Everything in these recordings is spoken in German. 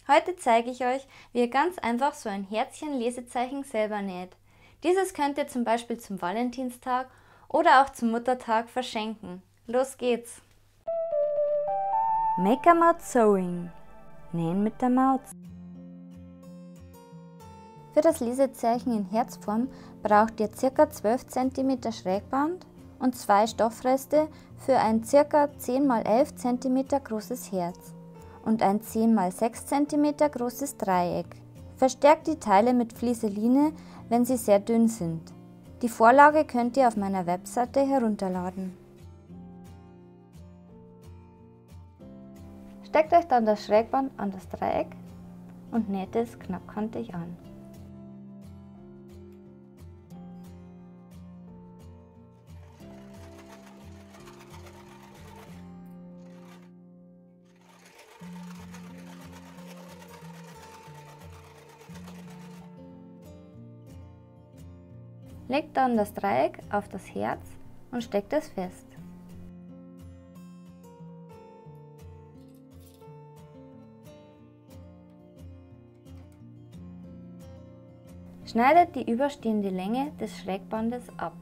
Heute zeige ich euch, wie ihr ganz einfach so ein Herzchen-Lesezeichen selber näht. Dieses könnt ihr zum Beispiel zum Valentinstag oder auch zum Muttertag verschenken. Los geht's! Make a Maut Sewing. Nähen mit der Maut. Für das Lesezeichen in Herzform braucht ihr ca. 12 cm Schrägband und 2 Stoffreste für ein ca. 10 x 11 cm großes Herz und ein 10 x 6 cm großes Dreieck. Verstärkt die Teile mit Flieseline, wenn sie sehr dünn sind. Die Vorlage könnt ihr auf meiner Webseite herunterladen. Steckt euch dann das Schrägband an das Dreieck und näht es knappkantig an. Legt dann das Dreieck auf das Herz und steckt es fest. Schneidet die überstehende Länge des Schrägbandes ab.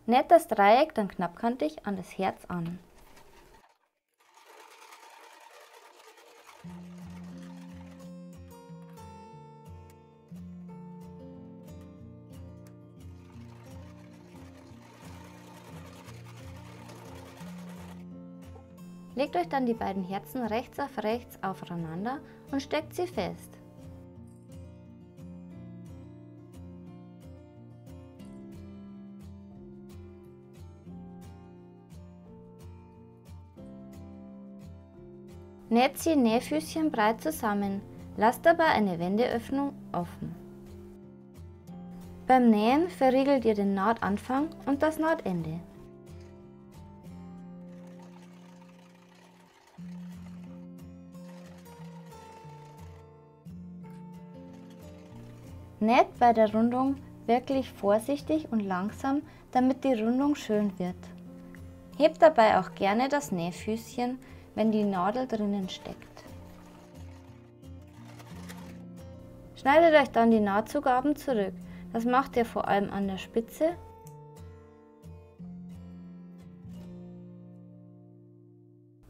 Näht das Dreieck dann knappkantig an das Herz an. Legt euch dann die beiden Herzen rechts auf rechts aufeinander und steckt sie fest. Näht sie Nähfüßchen breit zusammen, lasst dabei eine Wendeöffnung offen. Beim Nähen verriegelt ihr den Nahtanfang und das Nahtende. Näht bei der Rundung wirklich vorsichtig und langsam, damit die Rundung schön wird. Hebt dabei auch gerne das Nähfüßchen, wenn die Nadel drinnen steckt. Schneidet euch dann die Nahtzugaben zurück. Das macht ihr vor allem an der Spitze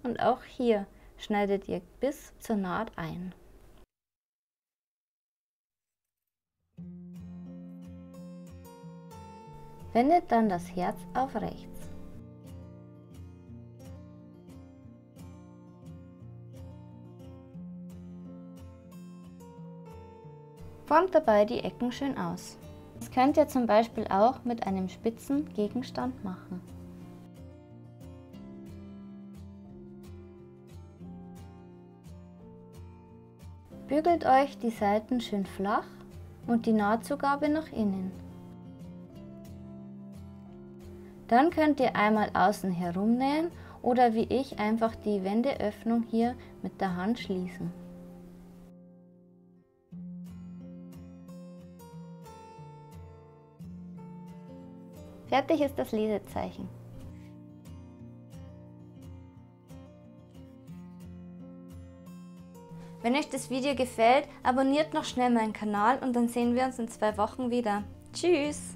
und auch hier schneidet ihr bis zur Naht ein. Wendet dann das Herz auf rechts. Formt dabei die Ecken schön aus. Das könnt ihr zum Beispiel auch mit einem spitzen Gegenstand machen. Bügelt euch die Seiten schön flach und die Nahtzugabe nach innen. Dann könnt ihr einmal außen herum nähen oder wie ich einfach die Wendeöffnung hier mit der Hand schließen. Fertig ist das Lesezeichen. Wenn euch das Video gefällt, abonniert noch schnell meinen Kanal und dann sehen wir uns in 2 Wochen wieder. Tschüss!